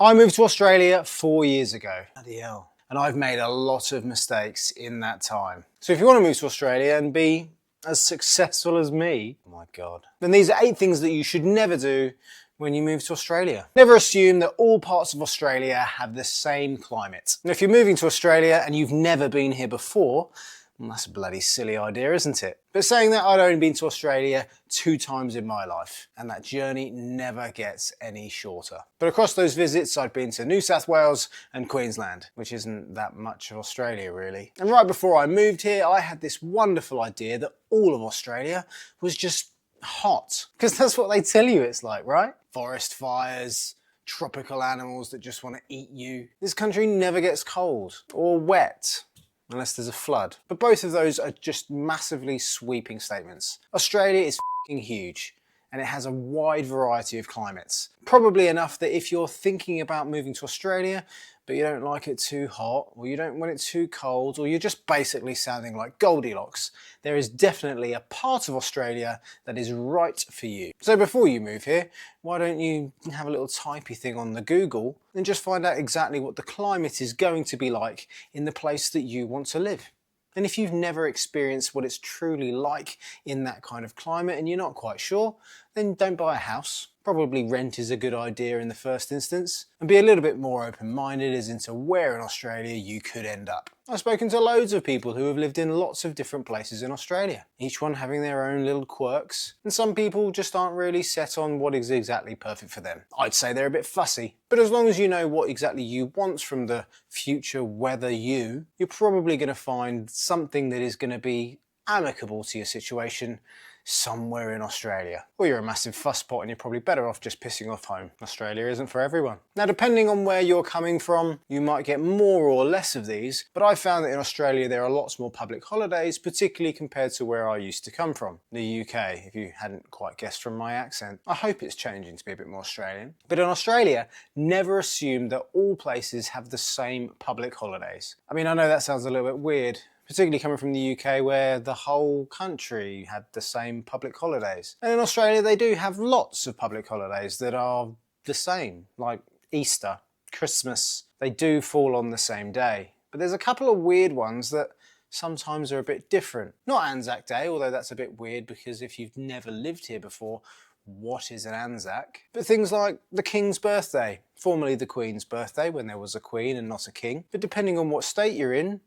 I moved to Australia 4 years ago. Bloody hell. And I've made a lot of mistakes in that time. So if you want to move to Australia and be as successful as me, oh my God, then these are 8 things that you should never do when you move to Australia. Never assume that all parts of Australia have the same climate. And if you're moving to Australia and you've never been here before, well, that's a bloody silly idea, isn't it? But saying that, I'd only been to Australia 2 times in my life, and that journey never gets any shorter. But across those visits, I'd been to New South Wales and Queensland, which isn't that much of Australia really. And right before I moved here, I had this wonderful idea that all of Australia was just hot. Because that's what they tell you it's like, right? Forest fires, tropical animals that just want to eat you. This country never gets cold or wet, unless there's a flood. But both of those are just massively sweeping statements. Australia is fucking huge, and it has a wide variety of climates. Probably enough that if you're thinking about moving to Australia, but you don't like it too hot, or you don't want it too cold, or you're just basically sounding like Goldilocks, there is definitely a part of Australia that is right for you. So before you move here, why don't you have a little typey thing on the Google and just find out exactly what the climate is going to be like in the place that you want to live. And if you've never experienced what it's truly like in that kind of climate and you're not quite sure, then don't buy a house. Probably rent is a good idea in the first instance, and be a little bit more open-minded as into where in Australia you could end up. I've spoken to loads of people who have lived in lots of different places in Australia, each one having their own little quirks, and some people just aren't really set on what is exactly perfect for them. I'd say they're a bit fussy, but as long as you know what exactly you want from the future weather you're probably going to find something that is going to be amicable to your situation somewhere in Australia. Or you're a massive fusspot and you're probably better off just pissing off home. Australia isn't for everyone. Now, depending on where you're coming from, you might get more or less of these, but I found that in Australia there are lots more public holidays, particularly compared to where I used to come from, the UK, if you hadn't quite guessed from my accent. I hope it's changing to be a bit more Australian. But in Australia, never assume that all places have the same public holidays. I mean, I know that sounds a little bit weird, particularly coming from the UK where the whole country had the same public holidays. And in Australia they do have lots of public holidays that are the same, like Easter, Christmas. They do fall on the same day. But there's a couple of weird ones that sometimes are a bit different. Not Anzac Day, although that's a bit weird because if you've never lived here before, what is an Anzac? But things like the King's birthday, formerly the Queen's birthday when there was a Queen and not a King. But depending on what state you're in,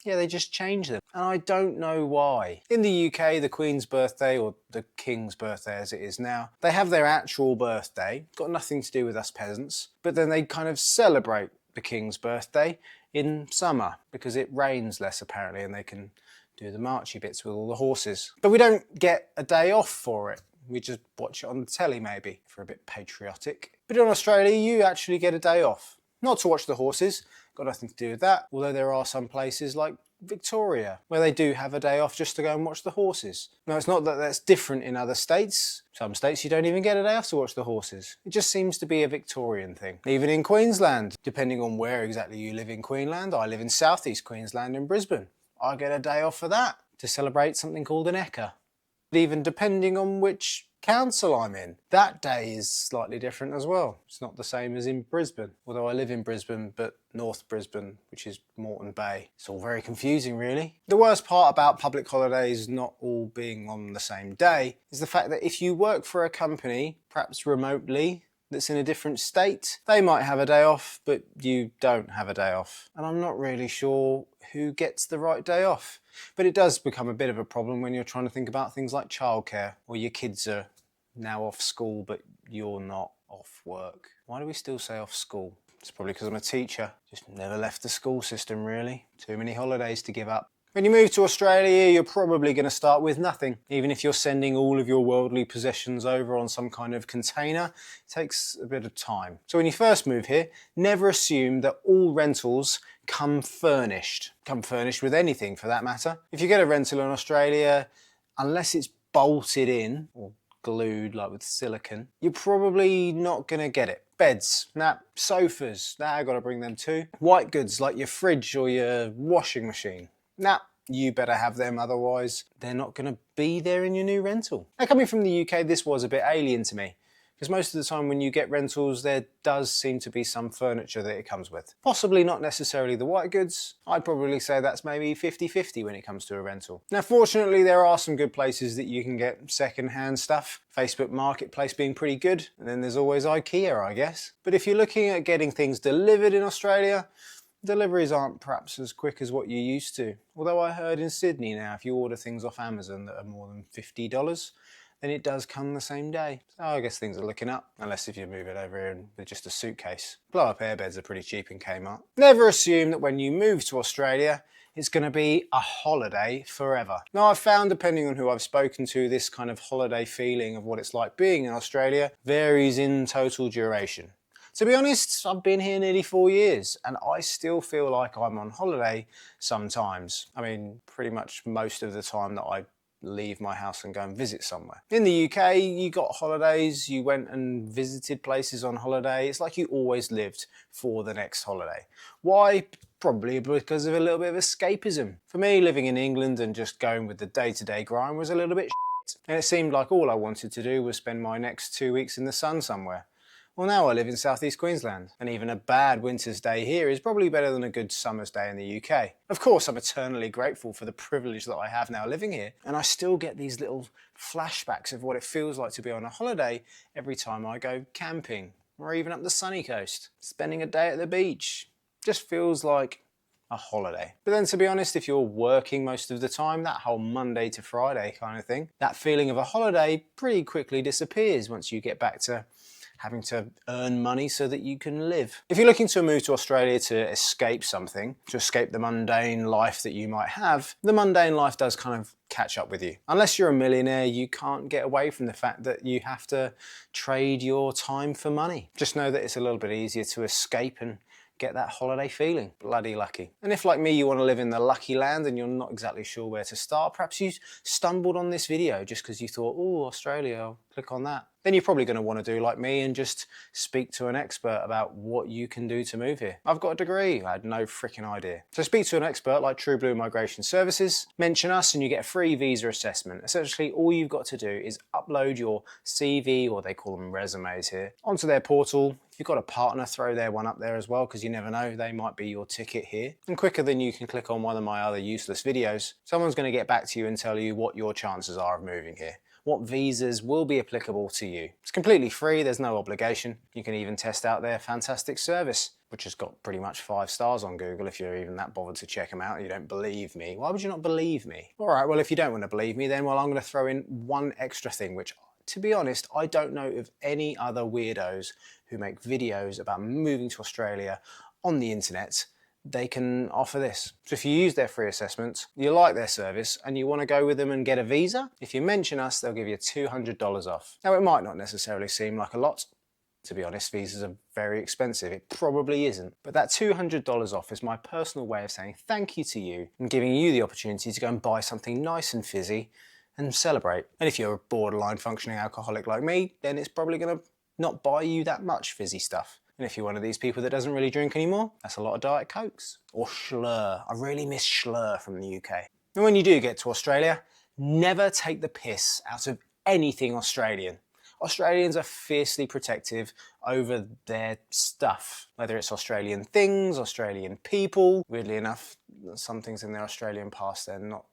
yeah, they just change them. And I don't know why. In the UK, the Queen's birthday, or the King's birthday as it is now, they have their actual birthday, got nothing to do with us peasants, but then they kind of celebrate the King's birthday in summer because it rains less apparently and they can do the marchy bits with all the horses. But we don't get a day off for it. We just watch it on the telly maybe, for a bit patriotic. But in Australia, you actually get a day off. Not to watch the horses, got nothing to do with that, although there are some places like Victoria where they do have a day off just to go and watch the horses. Now, it's not that that's different in other states. Some states you don't even get a day off to watch the horses. It just seems to be a Victorian thing. Even in Queensland, depending on where exactly you live in Queensland, I live in southeast Queensland in Brisbane. I get a day off for that to celebrate something called an Ekka. Even depending on which council I'm in, that day is slightly different as well. It's not the same as in Brisbane, although I live in Brisbane, but North Brisbane, which is Moreton Bay. It's all very confusing, really. The worst part about public holidays not all being on the same day is the fact that if you work for a company, perhaps remotely, that's in a different state, they might have a day off, but you don't have a day off. And I'm not really sure who gets the right day off. But it does become a bit of a problem when you're trying to think about things like childcare, or your kids are now off school, but you're not off work. Why do we still say off school? It's probably because I'm a teacher. Just never left the school system, really. Too many holidays to give up. When you move to Australia, you're probably going to start with nothing. Even if you're sending all of your worldly possessions over on some kind of container, it takes a bit of time. So when you first move here, never assume that all rentals come furnished. Come furnished with anything for that matter. If you get a rental in Australia, unless it's bolted in or glued like with silicone, you're probably not going to get it. Beds, nah. Sofas, nah, I got to bring them too. White goods like your fridge or your washing machine, nah, you better have them, otherwise they're not going to be there in your new rental. Now, coming from the UK, this was a bit alien to me, because most of the time when you get rentals, there does seem to be some furniture that it comes with. Possibly not necessarily the white goods. I'd probably say that's maybe 50-50 when it comes to a rental. Now, fortunately, there are some good places that you can get second-hand stuff. Facebook Marketplace being pretty good, and then there's always IKEA, I guess. But if you're looking at getting things delivered in Australia, deliveries aren't perhaps as quick as what you used to. Although I heard in Sydney now, if you order things off Amazon that are more than $50, then it does come the same day. So I guess things are looking up, unless if you move it over here with just a suitcase. Blow-up airbeds are pretty cheap in Kmart. Never assume that when you move to Australia, it's going to be a holiday forever. Now, I've found, depending on who I've spoken to, this kind of holiday feeling of what it's like being in Australia varies in total duration. To be honest, I've been here nearly 4 years and I still feel like I'm on holiday sometimes. I mean, pretty much most of the time that I leave my house and go and visit somewhere. In the UK, you got holidays, you went and visited places on holiday. It's like you always lived for the next holiday. Why? Probably because of a little bit of escapism. For me, living in England and just going with the day-to-day grind was a little bit shit. And it seemed like all I wanted to do was spend my next 2 weeks in the sun somewhere. Well, now I live in southeast Queensland, and even a bad winter's day here is probably better than a good summer's day in the UK. Of course, I'm eternally grateful for the privilege that I have now living here, and I still get these little flashbacks of what it feels like to be on a holiday every time I go camping, or even up the sunny coast. Spending a day at the beach just feels like a holiday. But then, to be honest, if you're working most of the time, that whole Monday to Friday kind of thing, that feeling of a holiday pretty quickly disappears once you get back to having to earn money so that you can live. If you're looking to move to Australia to escape something, to escape the mundane life that you might have, the mundane life does kind of catch up with you. Unless you're a millionaire, you can't get away from the fact that you have to trade your time for money. Just know that it's a little bit easier to escape and get that holiday feeling. Bloody lucky. And if, like me, you want to live in the lucky land and you're not exactly sure where to start, perhaps you stumbled on this video just because you thought, oh, Australia, I'll click on that. Then you're probably going to want to do like me and just speak to an expert about what you can do to move here. I've got a degree, I had no freaking idea. So speak to an expert like True Blue Migration Services, mention us and you get a free visa assessment. Essentially, all you've got to do is upload your CV, or they call them resumes here, onto their portal. If you've got a partner, throw their one up there as well, because you never know, they might be your ticket here. And quicker than you can click on one of my other useless videos, someone's going to get back to you and tell you what your chances are of moving here. What visas will be applicable to you. It's completely free, there's no obligation. You can even test out their fantastic service, which has got pretty much 5 stars on Google if you're even that bothered to check them out and you don't believe me. Why would you not believe me? All right, well, if you don't want to believe me, then well, I'm going to throw in one extra thing, which, to be honest, I don't know of any other weirdos who make videos about moving to Australia on the internet. They can offer this. So if you use their free assessments, you like their service, and you want to go with them and get a visa, if you mention us, they'll give you $200 off. Now, it might not necessarily seem like a lot. To be honest, visas are very expensive. It probably isn't. But that $200 off is my personal way of saying thank you to you and giving you the opportunity to go and buy something nice and fizzy and celebrate. And if you're a borderline functioning alcoholic like me, then it's probably going to not buy you that much fizzy stuff. And if you're one of these people that doesn't really drink anymore, that's a lot of Diet Cokes. Or Schlur. I really miss Schlur from the UK. And when you do get to Australia, never take the piss out of anything Australian. Australians are fiercely protective over their stuff, whether it's Australian things, Australian people. Weirdly enough, some things in their Australian past they're not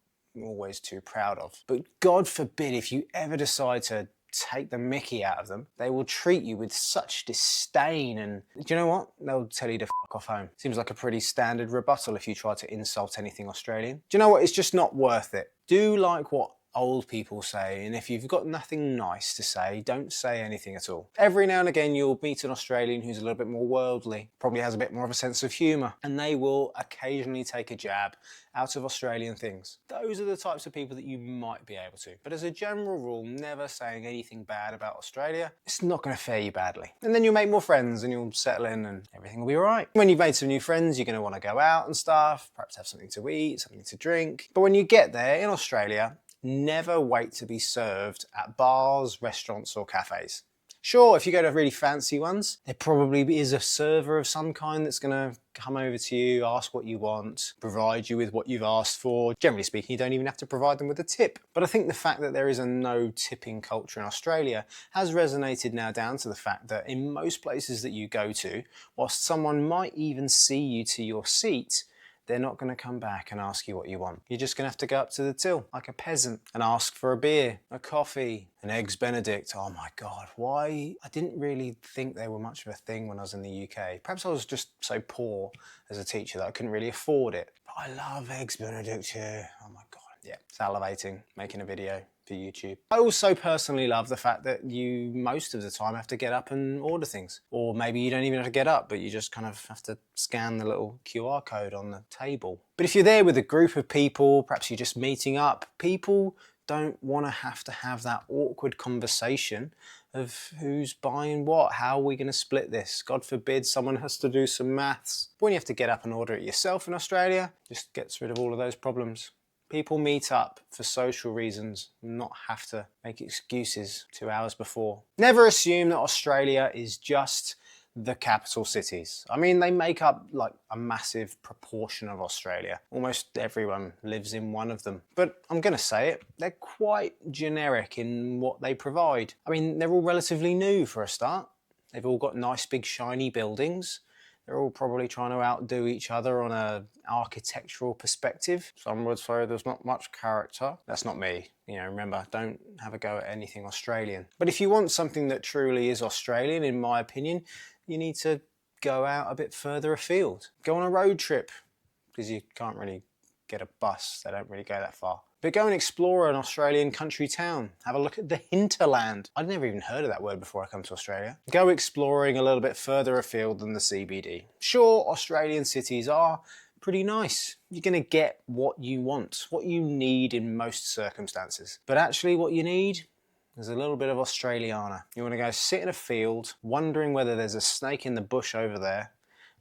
always too proud of. But God forbid if you ever decide to take the mickey out of them, they will treat you with such disdain, and do you know what? They'll tell you to fuck off home. Seems like a pretty standard rebuttal if you try to insult anything Australian. Do you know what? It's just not worth it. Do like what old people say, and if you've got nothing nice to say, don't say anything at all. Every now and again you'll meet an Australian who's a little bit more worldly, probably has a bit more of a sense of humour, and they will occasionally take a jab out of Australian things. Those are the types of people that you might be able to. But as a general rule, never saying anything bad about Australia. It's not going to fare you badly. And then you'll make more friends and you'll settle in and everything will be all right. When you've made some new friends, you're going to want to go out and stuff, perhaps have something to eat, something to drink. But when you get there in Australia, never wait to be served at bars, restaurants or cafes. Sure, if you go to really fancy ones, there probably is a server of some kind that's going to come over to you, ask what you want, provide you with what you've asked for. Generally speaking, you don't even have to provide them with a tip. But I think the fact that there is a no tipping culture in Australia has resonated now down to the fact that in most places that you go to, whilst someone might even see you to your seat, they're not going to come back and ask you what you want. You're just going to have to go up to the till like a peasant and ask for a beer, a coffee, an eggs benedict. Oh my God, why? I didn't really think they were much of a thing when I was in the UK. Perhaps I was just so poor as a teacher that I couldn't really afford it. But I love eggs benedict here. Oh my God, yeah, salivating, making a video for YouTube. I also personally love the fact that you most of the time have to get up and order things. Or maybe you don't even have to get up, but you just kind of have to scan the little QR code on the table. But if you're there with a group of people, perhaps you're just meeting up, people don't want to have that awkward conversation of who's buying what, how are we going to split this? God forbid someone has to do some maths. But when you have to get up and order it yourself in Australia, just gets rid of all of those problems. People meet up for social reasons, not have to make excuses 2 hours before. Never assume that Australia is just the capital cities. I mean, they make up like a massive proportion of Australia. Almost everyone lives in one of them. But I'm gonna say it, they're quite generic in what they provide. I mean, they're all relatively new for a start. They've all got nice big shiny buildings. They're all probably trying to outdo each other on an architectural perspective. Some would say there's not much character. That's not me. You know, remember, don't have a go at anything Australian. But if you want something that truly is Australian, in my opinion, you need to go out a bit further afield. Go on a road trip, because you can't really get a bus. They don't really go that far. But go and explore an Australian country town. Have a look at the hinterland. I'd never even heard of that word before I come to Australia. Go exploring a little bit further afield than the CBD. Sure, Australian cities are pretty nice. You're going to get what you want, what you need in most circumstances. But actually what you need is a little bit of Australiana. You want to go sit in a field, wondering whether there's a snake in the bush over there,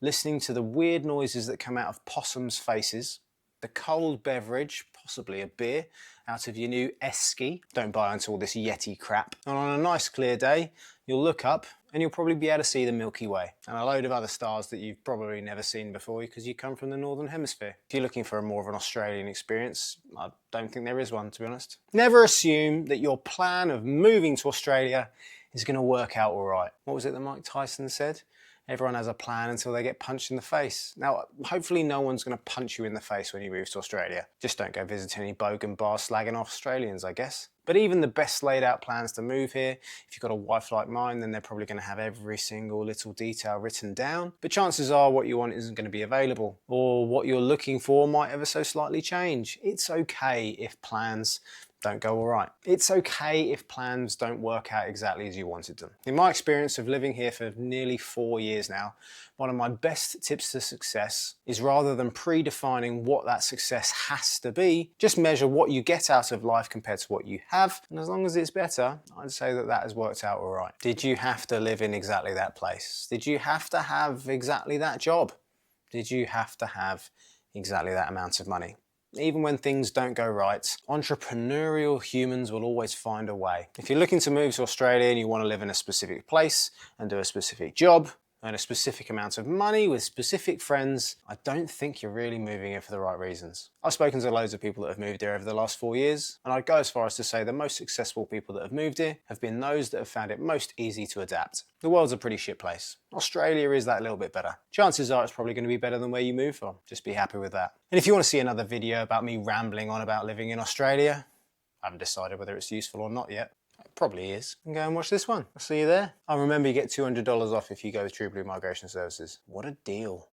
listening to the weird noises that come out of possums' faces, the cold beverage, possibly a beer, out of your new esky. Don't buy into all this Yeti crap. And on a nice clear day, you'll look up and you'll probably be able to see the Milky Way and a load of other stars that you've probably never seen before because you come from the Northern Hemisphere. If you're looking for a more of an Australian experience, I don't think there is one, to be honest. Never assume that your plan of moving to Australia is going to work out all right. What was it that Mike Tyson said? Everyone has a plan until they get punched in the face. Now, hopefully no one's going to punch you in the face when you move to Australia. Just don't go visit any bogan bars slagging off Australians, I guess. But even the best laid out plans to move here, if you've got a wife like mine, then they're probably going to have every single little detail written down. But chances are what you want isn't going to be available, or what you're looking for might ever so slightly change. It's okay if plans don't go all right. It's okay if plans don't work out exactly as you wanted them. In my experience of living here for nearly 4 years now, one of my best tips to success is, rather than predefining what that success has to be, just measure what you get out of life compared to what you have. And as long as it's better, I'd say that that has worked out all right. Did you have to live in exactly that place? Did you have to have exactly that job? Did you have to have exactly that amount of money? Even when things don't go right, entrepreneurial humans will always find a way. If you're looking to move to Australia and you want to live in a specific place and do a specific job, earn a specific amount of money with specific friends, I don't think you're really moving here for the right reasons. I've spoken to loads of people that have moved here over the last 4 years, and I'd go as far as to say the most successful people that have moved here have been those that have found it most easy to adapt. The world's a pretty shit place. Australia is that little bit better. Chances are it's probably going to be better than where you move from. Just be happy with that. And if you want to see another video about me rambling on about living in Australia, I haven't decided whether it's useful or not yet. It probably is. And go and watch this one. I'll see you there. Oh, remember, you get $200 off if you go with True Blue Migration Services. What a deal.